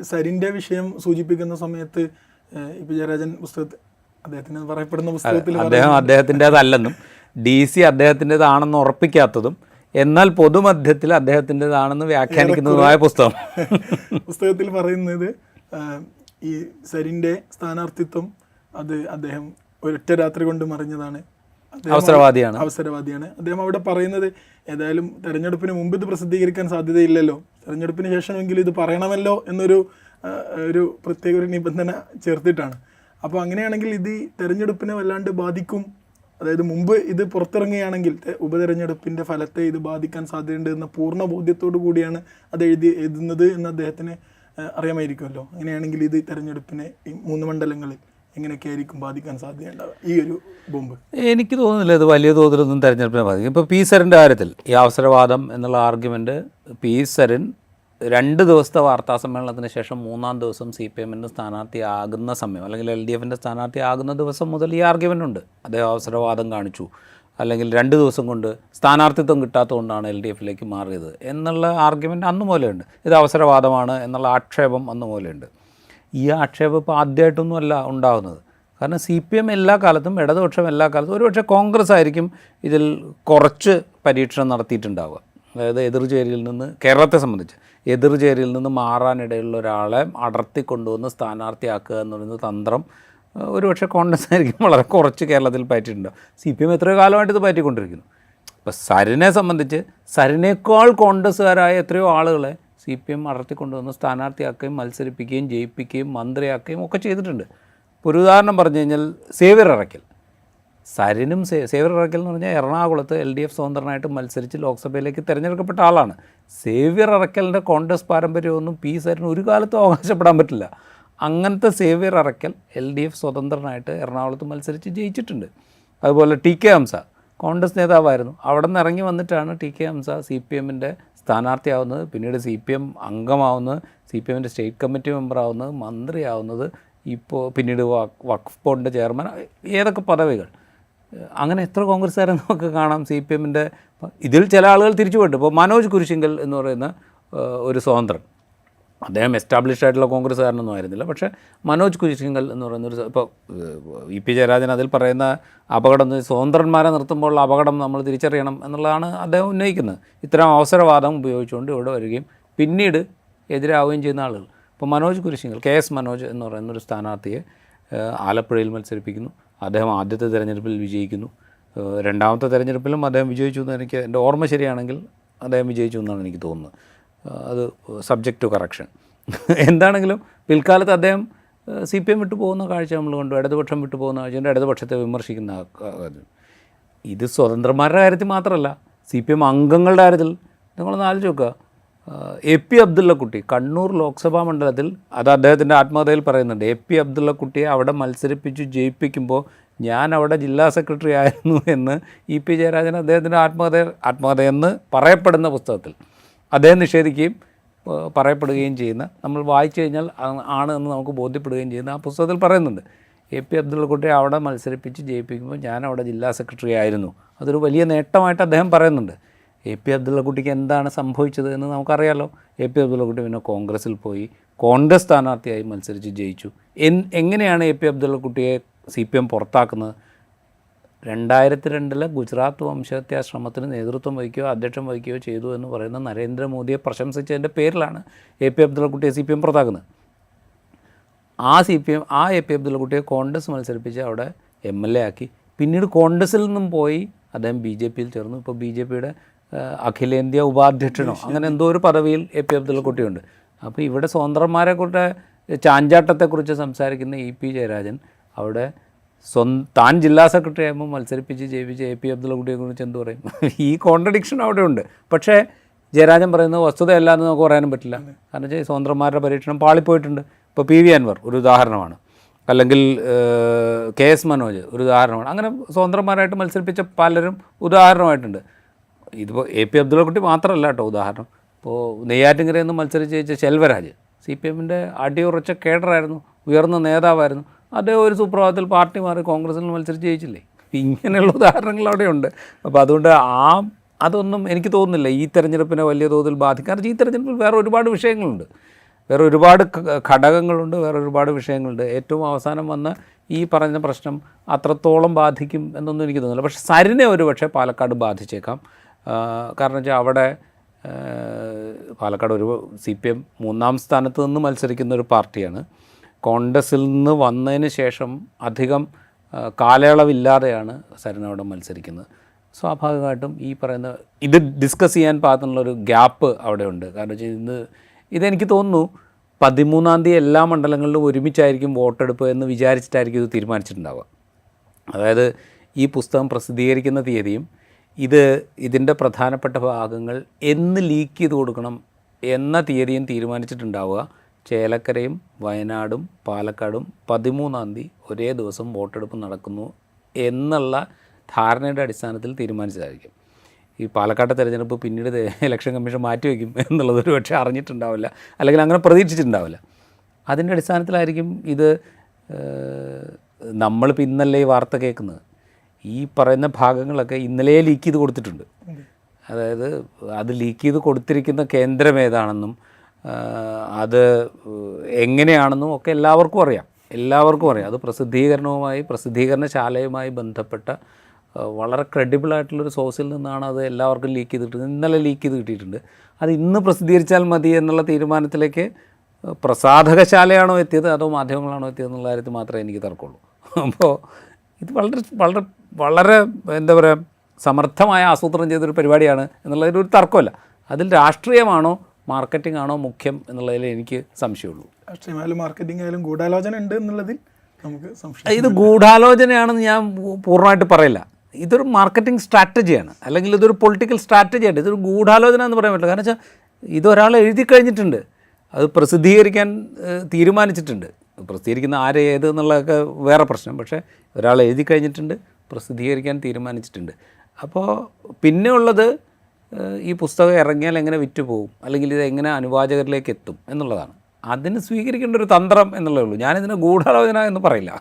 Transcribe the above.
സരിൻ്റെ വിഷയം സൂചിപ്പിക്കുന്ന സമയത്ത് ഇപ്പൊ ജയരാജൻ പുസ്തകത്തിൽ അദ്ദേഹത്തിന് പറയപ്പെടുന്ന പുസ്തകത്തിൽ അദ്ദേഹത്തിൻ്റെതല്ലെന്നും DC അദ്ദേഹത്തിൻ്റെതാണെന്ന് ഉറപ്പിക്കാത്തതും എന്നാൽ പൊതുമധ്യത്തിൽ അദ്ദേഹത്തിൻ്റെതാണെന്ന് വ്യാഖ്യാനിക്കുന്നതുമായ പുസ്തകത്തിൽ പറയുന്നത് ഈ സരിൻ്റെ സ്ഥാനാർത്ഥിത്വം അത് അദ്ദേഹം ഒരൊറ്റ രാത്രി കൊണ്ട് മറിഞ്ഞതാണ്, അവസരവാദിയാണ്. അദ്ദേഹം അവിടെ പറയുന്നത് ഏതായാലും തെരഞ്ഞെടുപ്പിന് മുമ്പ് ഇത് പ്രസിദ്ധീകരിക്കാൻ സാധ്യതയില്ലല്ലോ, തെരഞ്ഞെടുപ്പിന് ശേഷമെങ്കിലും ഇത് പറയണമല്ലോ എന്നൊരു പ്രത്യേക ഒരു നിബന്ധന ചേർത്തിട്ടാണ്. അപ്പോൾ അങ്ങനെയാണെങ്കിൽ ഇത് തെരഞ്ഞെടുപ്പിനെ വല്ലാണ്ട് ബാധിക്കും, അതായത് മുമ്പ് ഇത് പുറത്തിറങ്ങുകയാണെങ്കിൽ ഉപതെരഞ്ഞെടുപ്പിൻ്റെ ഫലത്തെ ഇത് ബാധിക്കാൻ സാധ്യതയുണ്ട് എന്ന പൂർണ്ണ ബോധ്യത്തോടു കൂടിയാണ് അത് എഴുതുന്നത് എന്ന് അദ്ദേഹത്തിന് അറിയാമായിരിക്കുമല്ലോ. അങ്ങനെയാണെങ്കിൽ ഇത് തെരഞ്ഞെടുപ്പിനെ ഈ 3 മണ്ഡലങ്ങളിൽ എങ്ങനെയൊക്കെ ആയിരിക്കും ബാധിക്കാൻ സാധ്യതയുണ്ടാവുക ഈ ഒരു ബോംബ്? എനിക്ക് തോന്നുന്നില്ല ഇത് വലിയ തോതിലൊന്നും തെരഞ്ഞെടുപ്പിനെ ബാധിക്കും. ഇപ്പോൾ പി സരിൻ്റെ കാര്യത്തിൽ ഈ അവസരവാദം എന്നുള്ള ആർഗ്യുമെൻറ്റ് പി സരിൻ 2 ദിവസത്തെ വാർത്താ സമ്മേളനത്തിന് ശേഷം 3-ാം ദിവസം CPMൻ്റെ സ്ഥാനാർത്ഥിയാകുന്ന സമയം അല്ലെങ്കിൽ LDFൻ്റെ സ്ഥാനാർത്ഥിയാകുന്ന ദിവസം മുതൽ ഈ ആർഗ്യുമെൻ്റ് ഉണ്ട്. അദ്ദേഹം അവസരവാദം കാണിച്ചു, അല്ലെങ്കിൽ 2 ദിവസം കൊണ്ട് സ്ഥാനാർത്ഥിത്വം കിട്ടാത്തതുകൊണ്ടാണ് LDFിലേക്ക് മാറിയത് എന്നുള്ള ആർഗ്യുമെൻ്റ് അന്ന് മുതലുണ്ട്. ഇത് അവസരവാദമാണ് എന്നുള്ള ആക്ഷേപം അന്ന് മുതലുണ്ട്. ഈ ആക്ഷേപം ഇപ്പോൾ ആദ്യമായിട്ടൊന്നുമല്ല ഉണ്ടാകുന്നത്. കാരണം CPM എല്ലാ കാലത്തും, ഇടതുപക്ഷം എല്ലാ കാലത്തും, ഒരുപക്ഷെ കോൺഗ്രസ് ആയിരിക്കും ഇതിൽ കുറച്ച് പരീക്ഷണം നടത്തിയിട്ടുണ്ടാവുക. അതായത് എതിർചേരിയിൽ നിന്ന്, കേരളത്തെ സംബന്ധിച്ച് എതിർചേരിയിൽ നിന്ന് മാറാനിടയുള്ള ഒരാളെ അടർത്തിക്കൊണ്ടുവന്ന് സ്ഥാനാർത്ഥിയാക്കുക എന്ന് പറയുന്ന തന്ത്രം ഒരുപക്ഷെ കോൺഗ്രസ് ആയിരിക്കും വളരെ കുറച്ച് കേരളത്തിൽ പറ്റിയിട്ടുണ്ടാവും. CPM എത്രയോ കാലമായിട്ട് ഇത് പറ്റിക്കൊണ്ടിരിക്കുന്നു. ഇപ്പോൾ സരിനെ സംബന്ധിച്ച് സരിനേക്കാൾ കോൺഗ്രസ്സുകാരായ എത്രയോ ആളുകളെ CPM അടർത്തിക്കൊണ്ടുവന്ന് സ്ഥാനാർത്ഥിയാക്കുകയും മത്സരിപ്പിക്കുകയും ജയിപ്പിക്കുകയും മന്ത്രിയാക്കുകയും ഒക്കെ ചെയ്തിട്ടുണ്ട്. ഇപ്പോൾ ഒരു ഉദാഹരണം പറഞ്ഞു കഴിഞ്ഞാൽ സേവ്യർ അറയ്ക്കൽ. സരിനും സേവ്യർ അറയ്ക്കൽ എന്ന് പറഞ്ഞാൽ എറണാകുളത്ത് LDF സ്വതന്ത്രനായിട്ട് മത്സരിച്ച് ലോക്സഭയിലേക്ക് തിരഞ്ഞെടുക്കപ്പെട്ട ആളാണ്. സേവ്യർ അറയ്ക്കലിൻ്റെ കോൺഗ്രസ് പാരമ്പര്യമൊന്നും പി സരിന് ഒരു കാലത്തും അവകാശപ്പെടാൻ പറ്റില്ല. അങ്ങനത്തെ സേവ്യർ അറയ്ക്കൽ LDF സ്വതന്ത്രനായിട്ട് എറണാകുളത്ത് മത്സരിച്ച് ജയിച്ചിട്ടുണ്ട്. അതുപോലെ TK ഹംസ കോൺഗ്രസ് നേതാവായിരുന്നു. അവിടെ നിന്ന് ഇറങ്ങി വന്നിട്ടാണ് TK ഹംസ CPMൻ്റെ സ്ഥാനാർത്ഥിയാവുന്നത്, പിന്നീട് CPM അംഗമാവുന്നത്, CPMൻ്റെ സ്റ്റേറ്റ് കമ്മിറ്റി മെമ്പറാവുന്നത്, മന്ത്രിയാവുന്നത്, ഇപ്പോൾ പിന്നീട് വഖഫ് ബോർഡിൻ്റെ ചെയർമാൻ, ഏതൊക്കെ പദവികൾ. അങ്ങനെ എത്ര കോൺഗ്രസ്സുകാരെ നമുക്ക് കാണാം CPMൻ്റെ. ഇതിൽ ചില ആളുകൾ തിരിച്ചു പോയിട്ട്, ഇപ്പോൾ മനോജ് കുരിശിങ്കൽ എന്ന് പറയുന്ന ഒരു സ്വതന്ത്രൻ, അദ്ദേഹം എസ്റ്റാബ്ലിഷ്ഡ് ആയിട്ടുള്ള കോൺഗ്രസ്സുകാരനൊന്നും ആയിരുന്നില്ല. പക്ഷേ മനോജ് കുരിശിങ്കൽ എന്ന് പറയുന്നൊരു, ഇപ്പോൾ EP ജയരാജൻ അതിൽ പറയുന്ന അപകടം, സ്വതന്ത്രന്മാരെ നിർത്തുമ്പോൾ അപകടം നമ്മൾ തിരിച്ചറിയണം എന്നുള്ളതാണ് അദ്ദേഹം ഉന്നയിക്കുന്നത്. ഇത്തരം അവസരവാദം ഉപയോഗിച്ചുകൊണ്ട് ഇവിടെ വരികയും പിന്നീട് എതിരാവുകയും ചെയ്യുന്ന ആളുകൾ. ഇപ്പോൾ മനോജ് കുരിശിങ്കൽ, KS മനോജ് എന്ന് പറയുന്നൊരു സ്ഥാനാർത്ഥിയെ ആലപ്പുഴയിൽ മത്സരിപ്പിക്കുന്നു. അദ്ദേഹം ആദ്യത്തെ തിരഞ്ഞെടുപ്പിൽ വിജയിക്കുന്നു. 2ാമത്തെ തിരഞ്ഞെടുപ്പിലും അദ്ദേഹം വിജയിച്ചു എന്ന് എൻ്റെ ഓർമ്മ ശരിയാണെങ്കിൽ അദ്ദേഹം വിജയിച്ചു എന്നാണ് എനിക്ക് തോന്നുന്നത്. അത് സബ്ജക്റ്റ് ടു കറക്ഷൻ. എന്താണെങ്കിലും പിൽക്കാലത്ത് അദ്ദേഹം CPM വിട്ടു പോകുന്ന കാഴ്ച നമ്മൾ കണ്ടു, ഇടതുപക്ഷം വിട്ടു പോകുന്ന കാഴ്ച, ഇടതുപക്ഷത്തെ വിമർശിക്കുന്ന ഇത് സ്വതന്ത്രന്മാരുടെ കാര്യത്തിൽ മാത്രമല്ല, CPM അംഗങ്ങളുടെ കാര്യത്തിൽ നിങ്ങളൊന്ന് ആലോചിച്ച് നോക്കുക. AP അബ്ദുള്ളക്കുട്ടി കണ്ണൂർ ലോക്സഭാ മണ്ഡലത്തിൽ, അത് അദ്ദേഹത്തിൻ്റെ ആത്മകഥയിൽ പറയുന്നുണ്ട്, AP അബ്ദുള്ളക്കുട്ടിയെ അവിടെ മത്സരിപ്പിച്ച് ജയിപ്പിക്കുമ്പോൾ ഞാൻ അവിടെ ജില്ലാ സെക്രട്ടറി ആയിരുന്നു എന്ന് EP ജയരാജൻ അദ്ദേഹത്തിൻ്റെ ആത്മകഥയെന്ന് പറയപ്പെടുന്ന പുസ്തകത്തിൽ അദ്ദേഹം നിഷേധിക്കുകയും പറയപ്പെടുകയും ചെയ്യുന്ന, നമ്മൾ വായിച്ചു കഴിഞ്ഞാൽ ആണ് എന്ന് നമുക്ക് ബോധ്യപ്പെടുകയും ചെയ്യുന്ന ആ പുസ്തകത്തിൽ പറയുന്നുണ്ട്. AP അബ്ദുള്ളക്കുട്ടിയെ അവിടെ മത്സരിപ്പിച്ച് ജയിപ്പിക്കുമ്പോൾ ഞാൻ അവിടെ ജില്ലാ സെക്രട്ടറി ആയിരുന്നു. അതൊരു വലിയ നേട്ടമായിട്ട് അദ്ദേഹം പറയുന്നുണ്ട്. AP അബ്ദുള്ളക്കുട്ടിക്ക് എന്താണ് സംഭവിച്ചത് എന്ന് നമുക്കറിയാമല്ലോ. AP അബ്ദുള്ളക്കുട്ടി പിന്നെ കോൺഗ്രസ്സിൽ പോയി കോൺഗ്രസ് സ്ഥാനാർത്ഥിയായി മത്സരിച്ച് ജയിച്ചു. എങ്ങനെയാണ് AP അബ്ദുള്ളക്കുട്ടിയെ CPM പുറത്താക്കുന്നത്? 2002 ഗുജറാത്ത് വംശഹത്യാ ശ്രമത്തിന് നേതൃത്വം വഹിക്കുകയോ അധ്യക്ഷം വഹിക്കുകയോ ചെയ്തു എന്ന് പറയുന്ന നരേന്ദ്രമോദിയെ പ്രശംസിച്ചതിൻ്റെ പേരിലാണ് AP അബ്ദുള്ളക്കുട്ടിയെ CPM പുറത്താക്കുന്നത്. ആ AP അബ്ദുള്ളക്കുട്ടിയെ കോൺഗ്രസ് മത്സരിപ്പിച്ച് അവിടെ MLA ആക്കി. പിന്നീട് കോൺഗ്രസിൽ നിന്നും പോയി അദ്ദേഹം BJPയിൽ ചേർന്നു. ഇപ്പോൾ BJPയുടെ അഖിലേന്ത്യാ ഉപാധ്യക്ഷനോ അങ്ങനെ എന്തോ ഒരു പദവിയിൽ AP അബ്ദുള്ളക്കുട്ടിയുണ്ട്. അപ്പോൾ ഇവിടെ സ്വതന്ത്രന്മാരെ കൊണ്ട് ചാഞ്ചാട്ടത്തെക്കുറിച്ച് സംസാരിക്കുന്ന EP ജയരാജൻ അവിടെ താൻ ജില്ലാ സെക്രട്ടറി ആകുമ്പോൾ മത്സരിപ്പിച്ച് ജയിപ്പിച്ച് AP അബ്ദുള്ളക്കുട്ടിയെക്കുറിച്ച് എന്ത് പറയും? ഈ കോൺട്രഡിക്ഷൻ അവിടെ ഉണ്ട്. പക്ഷേ ജയരാജൻ പറയുന്നത് വസ്തുതയല്ല എന്ന് നമുക്ക് പറയാനും പറ്റില്ല. കാരണം വെച്ചാൽ സ്വതന്ത്രന്മാരുടെ പരീക്ഷണം പാളിപ്പോയിട്ടുണ്ട്. ഇപ്പോൾ PV അൻവർ ഒരു ഉദാഹരണമാണ്, അല്ലെങ്കിൽ KS മനോജ് ഒരു ഉദാഹരണമാണ്. അങ്ങനെ സ്വതന്ത്രന്മാരായിട്ട് മത്സരിപ്പിച്ച പലരും ഉദാഹരണമായിട്ടുണ്ട്. ഇതിപ്പോൾ AP അബ്ദുള്ളക്കുട്ടി മാത്രമല്ല കേട്ടോ ഉദാഹരണം. ഇപ്പോൾ നെയ്യാറ്റിൻകരയിൽ നിന്ന് മത്സരിച്ച് ജയിച്ച ശെൽവരാജ് CPMൻ്റെ അടിയുറച്ച കേഡറായിരുന്നു, ഉയർന്ന നേതാവായിരുന്നു. അദ്ദേഹം ഒരു സുപ്രഭാതത്തിൽ പാർട്ടി മാറി കോൺഗ്രസിൽ മത്സരിച്ച് ജയിച്ചില്ലേ? ഇങ്ങനെയുള്ള ഉദാഹരണങ്ങൾ അവിടെയുണ്ട്. അപ്പോൾ അതുകൊണ്ട് അതൊന്നും എനിക്ക് തോന്നുന്നില്ല ഈ തെരഞ്ഞെടുപ്പിനെ വലിയ തോതിൽ ബാധിക്കും. കാരണം ഈ തെരഞ്ഞെടുപ്പിൽ വേറെ ഒരുപാട് വിഷയങ്ങളുണ്ട്. വേറെ ഒരുപാട് ഘടകങ്ങളുണ്ട്, വേറെ ഒരുപാട് വിഷയങ്ങളുണ്ട്. ഏറ്റവും അവസാനം വന്ന ഈ പറഞ്ഞ പ്രശ്നം അത്രത്തോളം ബാധിക്കും എന്നൊന്നും എനിക്ക് തോന്നുന്നില്ല. പക്ഷേ സരിനെ ഒരു പക്ഷേ പാലക്കാട് ബാധിച്ചേക്കാം. കാരണം വെച്ചാൽ അവിടെ പാലക്കാട് ഒരു CPM 3-ാം സ്ഥാനത്ത് നിന്ന് മത്സരിക്കുന്ന ഒരു പാർട്ടിയാണ്. കോൺഗ്രസിൽ നിന്ന് വന്നതിന് ശേഷം അധികം കാലയളവില്ലാതെയാണ് സരിൻ അവിടെ മത്സരിക്കുന്നത്. സ്വാഭാവികമായിട്ടും ഈ പറയുന്ന ഇത് ഡിസ്കസ് ചെയ്യാൻ പാകത്തിനുള്ളൊരു ഗ്യാപ്പ് അവിടെ ഉണ്ട്. കാരണം വെച്ചാൽ ഇതെനിക്ക് തോന്നുന്നു 13-ാം തീയതി എല്ലാ മണ്ഡലങ്ങളിലും ഒരുമിച്ചായിരിക്കും വോട്ടെടുപ്പ് എന്ന് വിചാരിച്ചിട്ടായിരിക്കും ഇത് തീരുമാനിച്ചിട്ടുണ്ടാവുക. അതായത് ഈ പുസ്തകം പ്രസിദ്ധീകരിക്കുന്ന തീയതിയും ഇതിൻ്റെ പ്രധാനപ്പെട്ട ഭാഗങ്ങൾ എന്ന് ലീക്ക് ചെയ്ത് കൊടുക്കണം എന്ന തീയതിയും തീരുമാനിച്ചിട്ടുണ്ടാവുക. ചേലക്കരയും വയനാടും പാലക്കാടും 13-ാം തീയതി ഒരേ ദിവസം വോട്ടെടുപ്പ് നടക്കുന്നു എന്നുള്ള ധാരണയുടെ അടിസ്ഥാനത്തിൽ തീരുമാനിച്ചതായിരിക്കും. ഈ പാലക്കാട്ടെ തെരഞ്ഞെടുപ്പ് പിന്നീട് ഇലക്ഷൻ കമ്മീഷൻ മാറ്റിവെക്കും എന്നുള്ളത് ഒരു പക്ഷേ അറിഞ്ഞിട്ടുണ്ടാവില്ല, അല്ലെങ്കിൽ അങ്ങനെ പ്രതീക്ഷിച്ചിട്ടുണ്ടാവില്ല. അതിൻ്റെ അടിസ്ഥാനത്തിലായിരിക്കും ഇത്. നമ്മളിപ്പോൾ ഇന്നല്ലേ ഈ വാർത്ത കേൾക്കുന്നത്. ഈ പറയുന്ന ഭാഗങ്ങളൊക്കെ ഇന്നലെ ലീക്ക് ചെയ്ത് കൊടുത്തിട്ടുണ്ട്. അതായത് അത് ലീക്ക് ചെയ്ത് കൊടുത്തിരിക്കുന്ന കേന്ദ്രം ഏതാണെന്നും അത് എങ്ങനെയാണെന്നും ഒക്കെ എല്ലാവർക്കും അറിയാം. അത് പ്രസിദ്ധീകരണശാലയുമായി ബന്ധപ്പെട്ട വളരെ ക്രെഡിബിളായിട്ടുള്ളൊരു സോഴ്സിൽ നിന്നാണ് അത് എല്ലാവർക്കും ലീക്ക് ചെയ്തിട്ടുണ്ട്. ഇന്നലെ ലീക്ക് ചെയ്ത് കിട്ടിയിട്ടുണ്ട്. അത് ഇന്ന് പ്രസിദ്ധീകരിച്ചാൽ മതി എന്നുള്ള തീരുമാനത്തിലേക്ക് പ്രസാധകശാലയാണോ എത്തിയത് അതോ മാധ്യമങ്ങളാണോ എത്തിയത് എന്നുള്ള കാര്യത്തിൽ മാത്രമേ എനിക്ക് തർക്കമുള്ളൂ. അപ്പോൾ ഇത് വളരെ വളരെ വളരെ എന്താ പറയുക, സമർത്ഥമായ ആസൂത്രണം ചെയ്തൊരു പരിപാടിയാണ് എന്നുള്ളതിലൊരു തർക്കമല്ല. അതിൽ രാഷ്ട്രീയമാണോ മാർക്കറ്റിംഗ് ആണോ മുഖ്യം എന്നുള്ളതിൽ എനിക്ക് സംശയമുള്ളൂ. രാഷ്ട്രീയമായാലും മാർക്കറ്റിംഗ് ആയാലും ഗൂഢാലോചന ഉണ്ട് എന്നുള്ളതിൽ നമുക്ക് സംശയം. ഇത് ഗൂഢാലോചനയാണെന്ന് ഞാൻ പൂർണ്ണമായിട്ട് പറയില്ല. ഇതൊരു മാർക്കറ്റിംഗ് സ്ട്രാറ്റജിയാണ്, അല്ലെങ്കിൽ ഇതൊരു പൊളിറ്റിക്കൽ സ്ട്രാറ്റജിയാണ്. ഇതൊരു ഗൂഢാലോചന എന്ന് പറയാൻ പറ്റില്ല. കാരണം വെച്ചാൽ ഇതൊരാൾ എഴുതി കഴിഞ്ഞിട്ടുണ്ട്, അത് പ്രസിദ്ധീകരിക്കാൻ തീരുമാനിച്ചിട്ടുണ്ട്. പ്രസിദ്ധീകരിക്കുന്ന ആരെ ഏത് എന്നുള്ളതൊക്കെ വേറെ പ്രശ്നം. പക്ഷേ ഒരാൾ എഴുതി കഴിഞ്ഞിട്ടുണ്ട്, പ്രസിദ്ധീകരിക്കാൻ തീരുമാനിച്ചിട്ടുണ്ട്. അപ്പോൾ പിന്നെ ഉള്ളത് ഈ പുസ്തകം ഇറങ്ങിയാൽ എങ്ങനെ വിറ്റ് പോകും, അല്ലെങ്കിൽ ഇത് എങ്ങനെ അനുവാചകരിലേക്ക് എത്തും എന്നുള്ളതാണ്. അതിന് സ്വീകരിക്കേണ്ട ഒരു തന്ത്രം എന്നുള്ളതേ ഉള്ളൂ. ഞാനിതിനെ ഗൂഢാലോചന എന്ന് പറയില്ല.